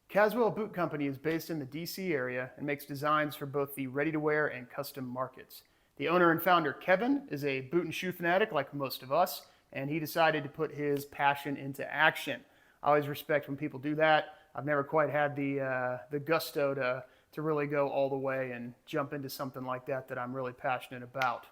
Caswell Boot Co is based in the DC area and makes designs for both the ready-to-wear and custom markets. The owner and founder, Kevin, is a boot and shoe fanatic like most of us, and he decided to put his passion into action. I always respect when people do that. I've never quite had the gusto to really go all the way and jump into something like that I'm really passionate about.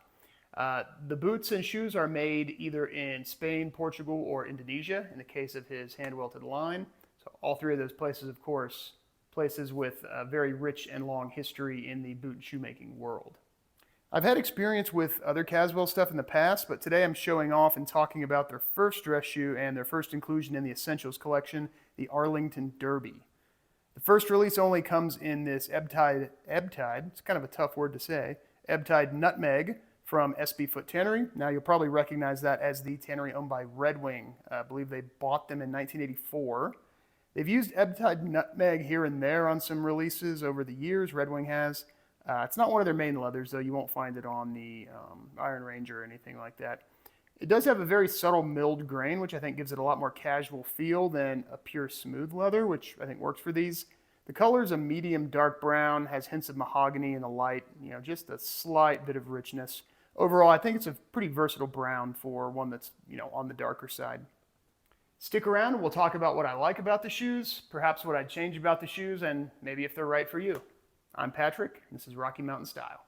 The boots and shoes are made either in Spain, Portugal, or Indonesia, in the case of his hand-welted line. So all three of those places, of course, places with a very rich and long history in the boot and shoemaking world. I've had experience with other Caswell stuff in the past, but today I'm showing off and talking about their first dress shoe and their first inclusion in the Essentials collection, the Arlington Derby. The first release only comes in this Ebbtide, it's kind of a tough word to say, Ebbtide Nutmeg from SB Foot Tannery. Now you'll probably recognize that as the tannery owned by Red Wing. I believe they bought them in 1984. They've used Ebbtide Nutmeg here and there on some releases over the years, Red Wing has. It's not one of their main leathers, though. You won't find it on the Iron Ranger or anything like that. It does have a very subtle milled grain, which I think gives it a lot more casual feel than a pure smooth leather, which I think works for these. The color is a medium dark brown, has hints of mahogany in the light, just a slight bit of richness. Overall, I think it's a pretty versatile brown for one that's, on the darker side. Stick around and we'll talk about what I like about the shoes, perhaps what I'd change about the shoes, and maybe if they're right for you. I'm Patrick, and this is Rocky Mountain Style.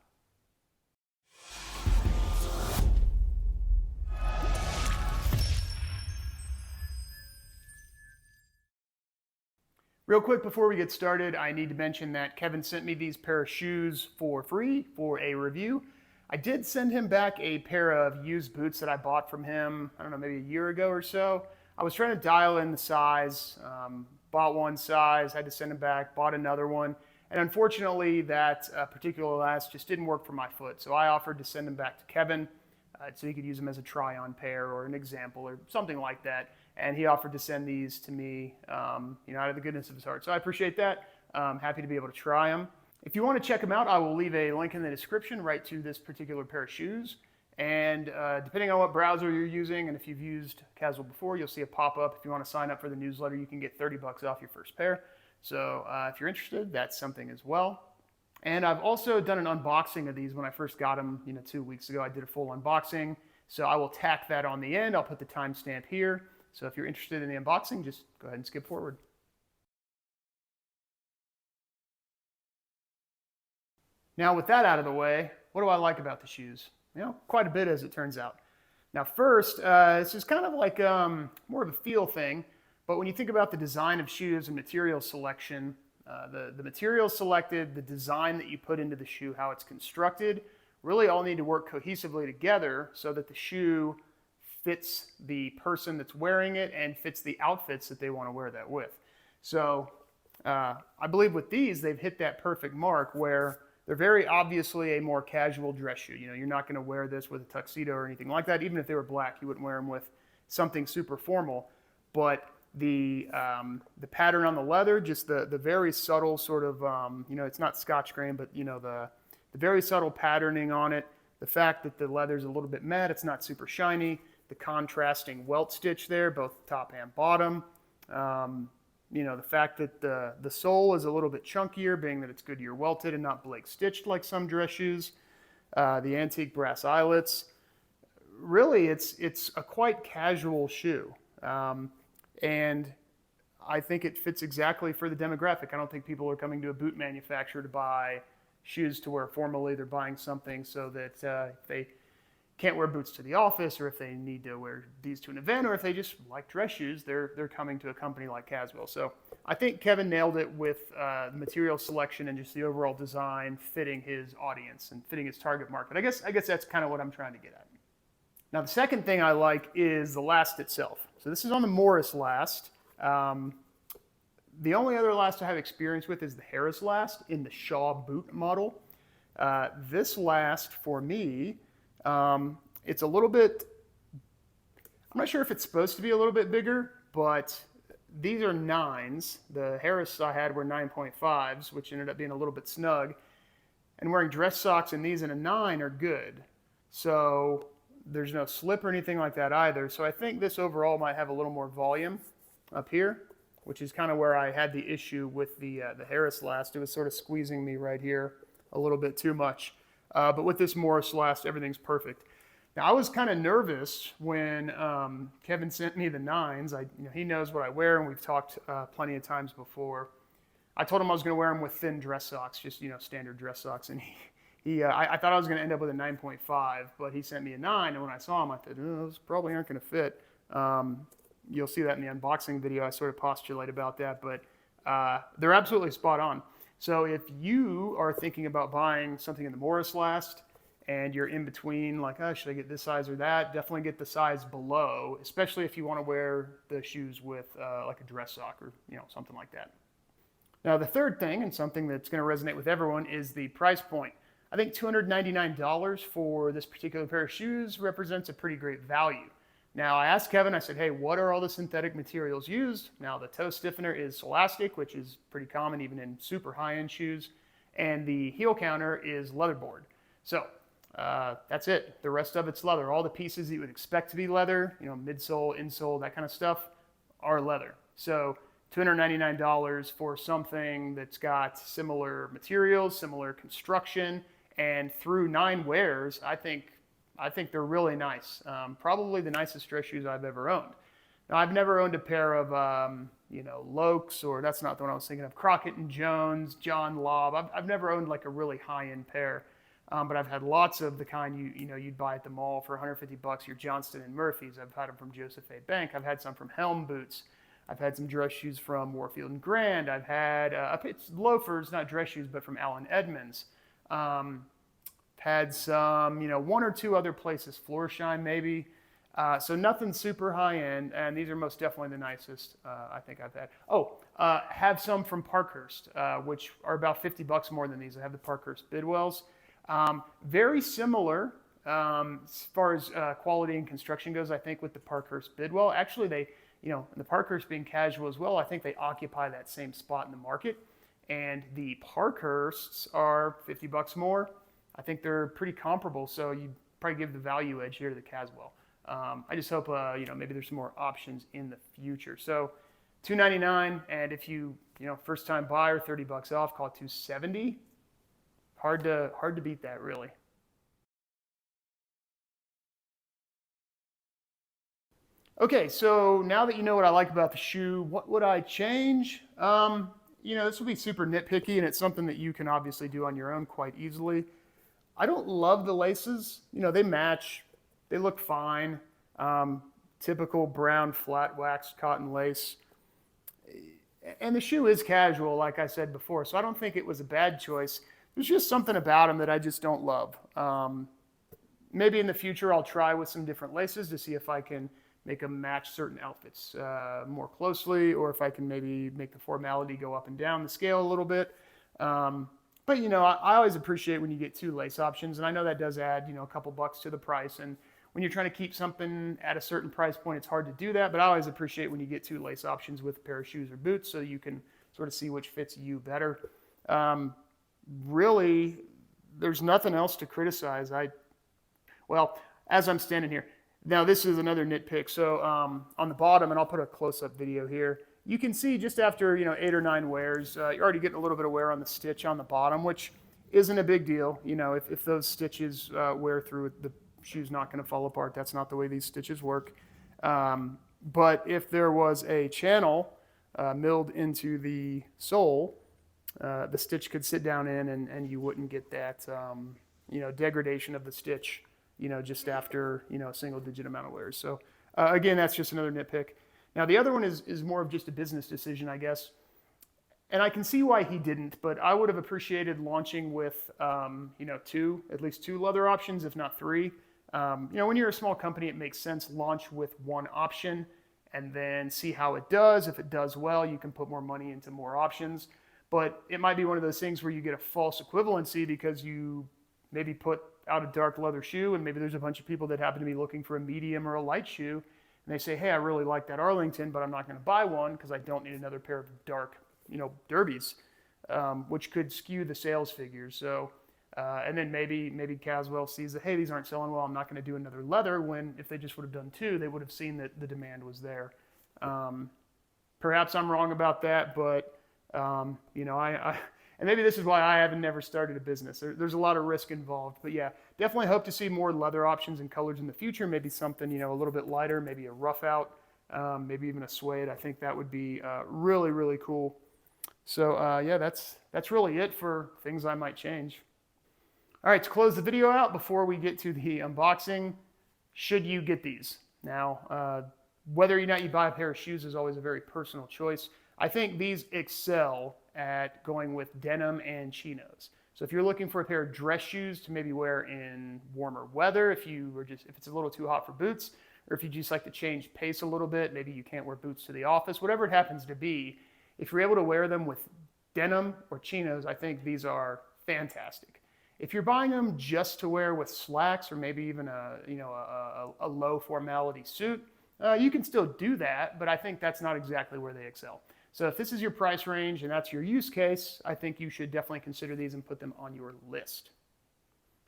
Real quick before we get started, I need to mention that Kevin sent me these pair of shoes for free for a review. I did send him back a pair of used boots that I bought from him, I don't know, maybe a year ago or so. I was trying to dial in the size, bought one size, had to send him back, bought another one. And unfortunately, that particular last just didn't work for my foot. So I offered to send them back to Kevin so he could use them as a try-on pair or an example or something like that. And he offered to send these to me, out of the goodness of his heart. So I appreciate that. I'm happy to be able to try them. If you want to check them out, I will leave a link in the description right to this particular pair of shoes. And depending on what browser you're using, and if you've used Caswell before, you'll see a pop-up. If you want to sign up for the newsletter, you can get $30 off your first pair. So if you're interested, that's something as well. And I've also done an unboxing of these when I first got them, 2 weeks ago. I did a full unboxing. So I will tack that on the end. I'll put the timestamp here. So if you're interested in the unboxing, just go ahead and skip forward. Now with that out of the way, what do I like about the shoes? Quite a bit as it turns out. Now first, this is kind of like more of a feel thing, but when you think about the design of shoes and material selection, the materials selected, the design that you put into the shoe, how it's constructed, really all need to work cohesively together so that the shoe fits the person that's wearing it and fits the outfits that they want to wear that with. So I believe with these, they've hit that perfect mark where they're very obviously a more casual dress shoe. You're not going to wear this with a tuxedo or anything like that. Even if they were black, you wouldn't wear them with something super formal. But the pattern on the leather, just the very subtle sort of, it's not Scotch grain, but the very subtle patterning on it. The fact that the leather's a little bit matte, it's not super shiny. The contrasting welt stitch there, both top and bottom. The fact that the sole is a little bit chunkier, being that it's Goodyear welted and not Blake stitched like some dress shoes. The antique brass eyelets. Really, it's a quite casual shoe. And I think it fits exactly for the demographic. I don't think people are coming to a boot manufacturer to buy shoes to wear formally. They're buying something so that if they can't wear boots to the office, or if they need to wear these to an event, or if they just like dress shoes, they're coming to a company like Caswell. So I think Kevin nailed it with the material selection and just the overall design fitting his audience and fitting his target market. I guess that's kind of what I'm trying to get at. Now the second thing I like is the last itself. So this is on the Morris last. The only other last I have experience with is the Harris last in the Shaw boot model. This last for me, it's a little bit, I'm not sure if it's supposed to be a little bit bigger, but these are 9s. The Harris I had were 9.5s, which ended up being a little bit snug. And wearing dress socks in these in a 9 are good. So there's no slip or anything like that either. So I think this overall might have a little more volume up here, which is kind of where I had the issue with the Harris last. It was sort of squeezing me right here a little bit too much. But with this Morris last, everything's perfect. Now, I was kind of nervous when Kevin sent me the 9s. He knows what I wear, and we've talked plenty of times before. I told him I was going to wear them with thin dress socks, just standard dress socks, and I thought I was going to end up with a 9.5, but he sent me a 9, and when I saw him, I thought, those probably aren't going to fit. You'll see that in the unboxing video. I sort of postulate about that, but they're absolutely spot on. So if you are thinking about buying something in the Morris last, and you're in between, like, oh, should I get this size or that? Definitely get the size below, especially if you want to wear the shoes with like a dress sock or something like that. Now, the third thing, and something that's going to resonate with everyone, is the price point. I think $299 for this particular pair of shoes represents a pretty great value. Now, I asked Kevin, I said, hey, what are all the synthetic materials used? Now, the toe stiffener is elastic, which is pretty common even in super high-end shoes, and the heel counter is leatherboard. So that's it. The rest of it's leather. All the pieces that you would expect to be leather, midsole, insole, that kind of stuff, are leather. So $299 for something that's got similar materials, similar construction, and through 9 wears, I think they're really nice. Probably the nicest dress shoes I've ever owned. Now, I've never owned a pair of, Lokes, or that's not the one I was thinking of, Crockett & Jones, John Lobb. I've never owned like a really high-end pair, but I've had lots of the kind you'd buy at the mall for $150, your Johnston & Murphy's. I've had them from Joseph A. Bank. I've had some from Helm Boots. I've had some dress shoes from Warfield & Grand. I've had it's loafers, not dress shoes, but from Allen Edmonds. Had some, 1 or 2 other places, Florsheim maybe. So nothing super high end, and these are most definitely the nicest I think I've had. Have some from Parkhurst, which are about $50 more than these. I have the Parkhurst Bidwells. Very similar as far as quality and construction goes, I think, with the Parkhurst Bidwell. Actually, they, the Parkhurst being casual as well, I think they occupy that same spot in the market. And the Parkhursts are $50 more. I think they're pretty comparable, so you'd probably give the value edge here to the Caswell. I just hope, maybe there's some more options in the future. So $299, and if you, first time buyer, $30 off, call it $270. Hard to beat that, really. Okay, so now that you know what I like about the shoe, what would I change? This will be super nitpicky, and it's something that you can obviously do on your own quite easily. I don't love the laces. They match. They look fine. Typical brown flat waxed cotton lace. And the shoe is casual, like I said before, so I don't think it was a bad choice. There's just something about them that I just don't love. Maybe in the future I'll try with some different laces to see if I can make them match certain outfits more closely, or if I can maybe make the formality go up and down the scale a little bit. But I always appreciate when you get 2 lace options, and I know that does add a couple bucks to the price. And when you're trying to keep something at a certain price point, it's hard to do that. But I always appreciate when you get 2 lace options with a pair of shoes or boots, so you can sort of see which fits you better. Really, there's nothing else to criticize. As I'm standing here, now this is another nitpick. So on the bottom, and I'll put a close-up video here, you can see just after 8 or 9 wears, you're already getting a little bit of wear on the stitch on the bottom, which isn't a big deal. If those stitches wear through, the shoe's not going to fall apart. That's not the way these stitches work. But if there was a channel milled into the sole, the stitch could sit down in, and you wouldn't get that degradation of the stitch just after a single-digit amount of wears. So again, that's just another nitpick. Now, the other one is more of just a business decision, I guess. And I can see why he didn't, but I would have appreciated launching with, at least 2 leather options, if not 3. When you're a small company, it makes sense, launch with 1 option and then see how it does. If it does well, you can put more money into more options. But it might be one of those things where you get a false equivalency because you maybe put out a dark leather shoe, and maybe there's a bunch of people that happen to be looking for a medium or a light shoe, and they say, hey, I really like that Arlington, but I'm not going to buy one because I don't need another pair of dark, derbies, which could skew the sales figures. So, and then maybe Caswell sees that, hey, these aren't selling well, I'm not going to do another leather, when if they just would have done 2, they would have seen that the demand was there. Perhaps I'm wrong about that, but you know, and maybe this is why I haven't never started a business. There's a lot of risk involved, but yeah, definitely hope to see more leather options and colors in the future. Maybe something, you know, a little bit lighter, maybe a rough out, maybe even a suede. I think that would be really, really cool. So yeah, that's really it for things I might change. All right, to close the video out before we get to the unboxing, should you get these? Now, whether or not you buy a pair of shoes is always a very personal choice. I think these excel at going with denim and chinos. So if you're looking for a pair of dress shoes to maybe wear in warmer weather, if it's a little too hot for boots, or if you just like to change pace a little bit, maybe you can't wear boots to the office, whatever it happens to be, if you're able to wear them with denim or chinos, I think these are fantastic. If you're buying them just to wear with slacks or maybe even a low formality suit, you can still do that, but I think that's not exactly where they excel. So if this is your price range and that's your use case, I think you should definitely consider these and put them on your list.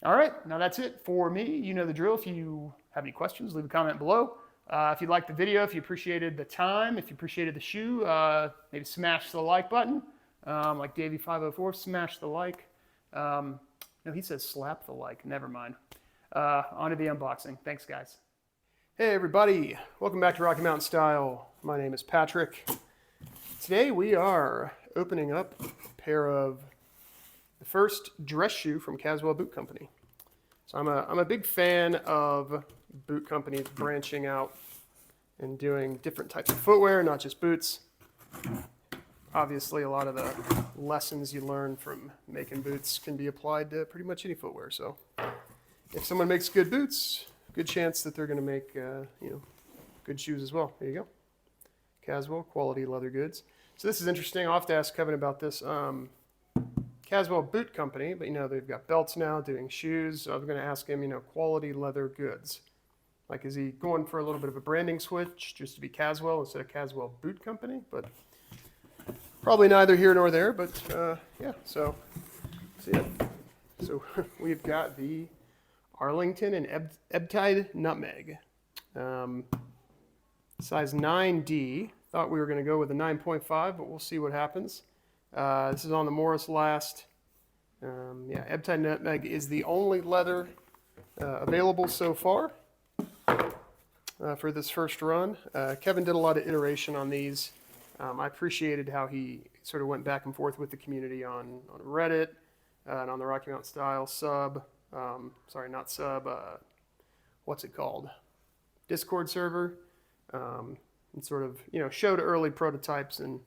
All right, now that's it for me. You know the drill. If you have any questions, leave a comment below. If you liked the video, if you appreciated the time, if you appreciated the shoe, maybe smash the like button. Like Davey504, smash the like. No, he says slap the like. Never mind. On to the unboxing. Thanks, guys. Hey, everybody. Welcome back to Rocky Mountain Style. My name is Patrick. Today we are opening up a pair of the first dress shoe from Caswell Boot Company. So I'm a big fan of boot companies branching out and doing different types of footwear, not just boots. Obviously, a lot of the lessons you learn from making boots can be applied to pretty much any footwear. So if someone makes good boots, good chance that they're going to make good shoes as well. There you go. Caswell, quality leather goods. So this is interesting. I'll have to ask Kevin about this. Caswell Boot Company, but they've got belts now doing shoes. So I was going to ask him, quality leather goods. Like, is he going for a little bit of a branding switch just to be Caswell instead of Caswell Boot Company? But probably neither here nor there. But yeah, so we've got the Arlington and Ebbtide Nutmeg. Size 9D. Thought we were going to go with a 9.5, but we'll see what happens. This is on the Morris Last. Yeah, Ebbtide Nutmeg is the only leather available so far for this first run. Kevin did a lot of iteration on these. I appreciated how he sort of went back and forth with the community on Reddit and on the Rocky Mountain Style sub. Sorry, not sub. What's it called? Discord server. And sort of, showed early prototypes and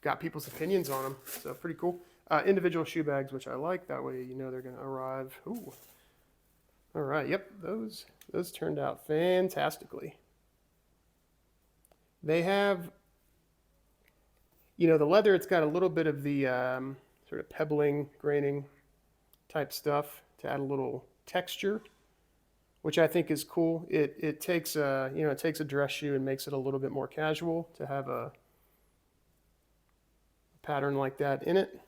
got people's opinions on them. So pretty cool. Individual shoe bags, which I like. That way, they're going to arrive. Ooh. All right. Yep. Those turned out fantastically. They have, the leather, it's got a little bit of the sort of pebbling, graining type stuff to add a little texture, which I think is cool. It takes a dress shoe and makes it a little bit more casual to have a pattern like that in it.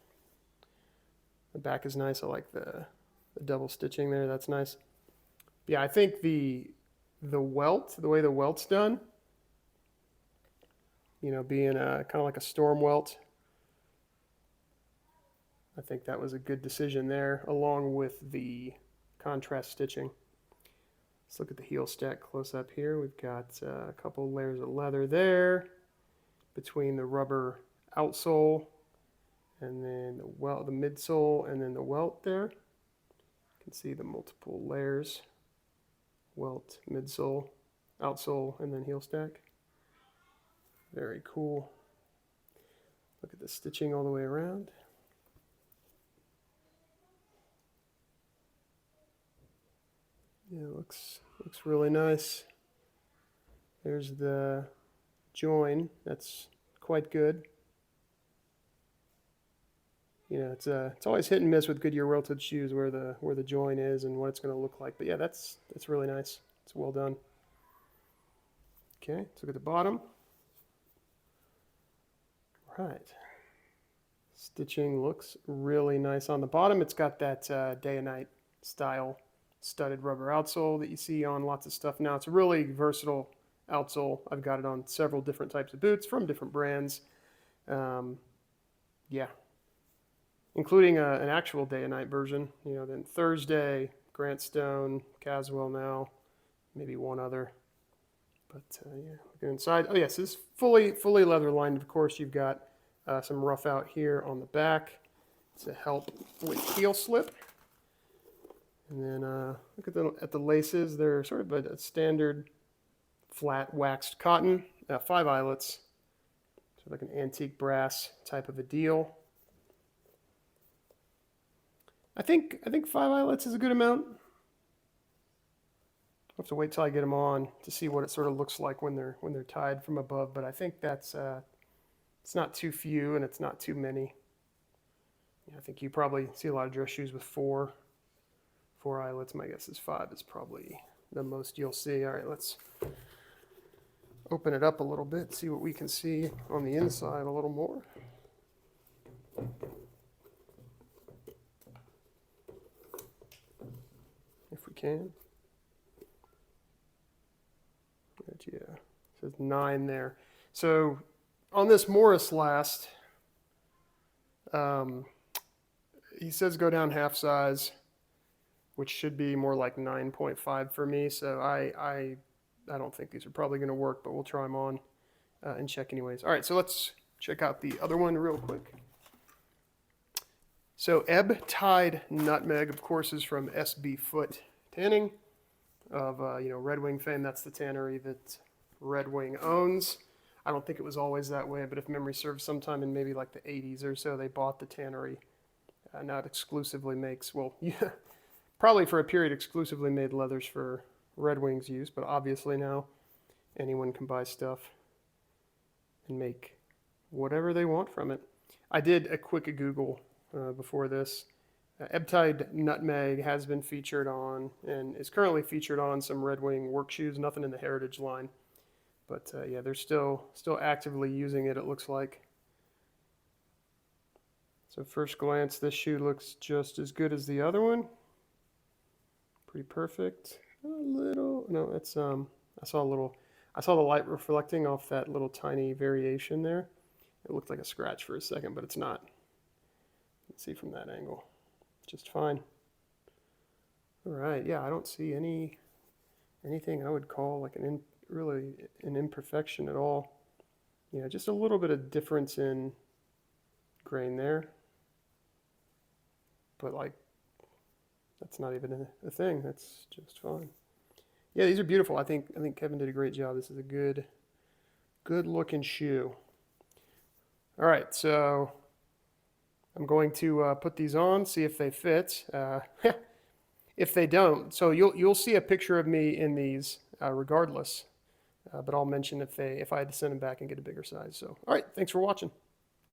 The back is nice. I like the double stitching there. That's nice. Yeah, I think the welt, the way the welt's done, being kind of like a storm welt, I think that was a good decision there, along with the contrast stitching. Let's look at the heel stack close up here. We've got a couple layers of leather there between the rubber outsole and then the midsole and then the welt there. You can see the multiple layers. Welt, midsole, outsole, and then heel stack. Very cool. Look at the stitching all the way around. Yeah, it looks really nice. There's the join. That's quite good. It's always hit and miss with Goodyear welted shoes where the join is and what it's going to look like. But yeah, that's really nice. It's well done. Okay, let's look at the bottom. All right. Stitching looks really nice on the bottom. It's got that day and night style studded rubber outsole that you see on lots of stuff now. It's a really versatile outsole. I've got it on several different types of boots from different brands. Yeah, including an actual day and night version. You know, then Thursday, Grant Stone, Caswell now, maybe one other. But yeah, looking inside. Oh yes, this is fully leather lined. Of course, you've got some rough out here on the back to help with heel slip. And then look at the laces. They're sort of a standard flat waxed cotton, 5 eyelets, sort of like an antique brass type of a deal. I think 5 eyelets is a good amount. I'll have to wait till I get them on to see what it sort of looks like when they're tied from above. But I think that's it's not too few and it's not too many. I think you probably see a lot of dress shoes with 4 eyelets. My guess is 5 is probably the most you'll see. All right, let's open it up a little bit, see what we can see on the inside a little more. If we can. But yeah, it says 9 there. So on this Morris last, he says go down half size, which should be more like 9.5 for me. So I don't think these are probably going to work, but we'll try them on and check anyways. All right, so let's check out the other one real quick. So Ebb Tide Nutmeg, of course, is from SB Foot Tanning of Red Wing fame. That's the tannery that Red Wing owns. I don't think it was always that way, but if memory serves, sometime in maybe like the 80s or so, they bought the tannery. Now it exclusively makes, well, yeah, probably for a period exclusively made leathers for Red Wing's use, but obviously now anyone can buy stuff and make whatever they want from it. I did a quick Google before this. Ebb Tide Nutmeg has been featured on and is currently featured on some Red Wing work shoes, nothing in the Heritage line. But yeah, they're still actively using it, it looks like. So first glance, this shoe looks just as good as the other one. Pretty perfect. A little, no, it's I saw the light reflecting off that little tiny variation there. It looked like a scratch for a second, but it's not. You can see from that angle, just fine. All right, yeah, I don't see anything I would call like really an imperfection at all. Yeah, just a little bit of difference in grain there. But like, that's not even a thing. That's just fine. Yeah, these are beautiful. I think Kevin did a great job. This is a good looking shoe. All right, so I'm going to put these on, see if they fit. If they don't, so you'll see a picture of me in these regardless. But I'll mention if I had to send them back and get a bigger size. So, all right, thanks for watching.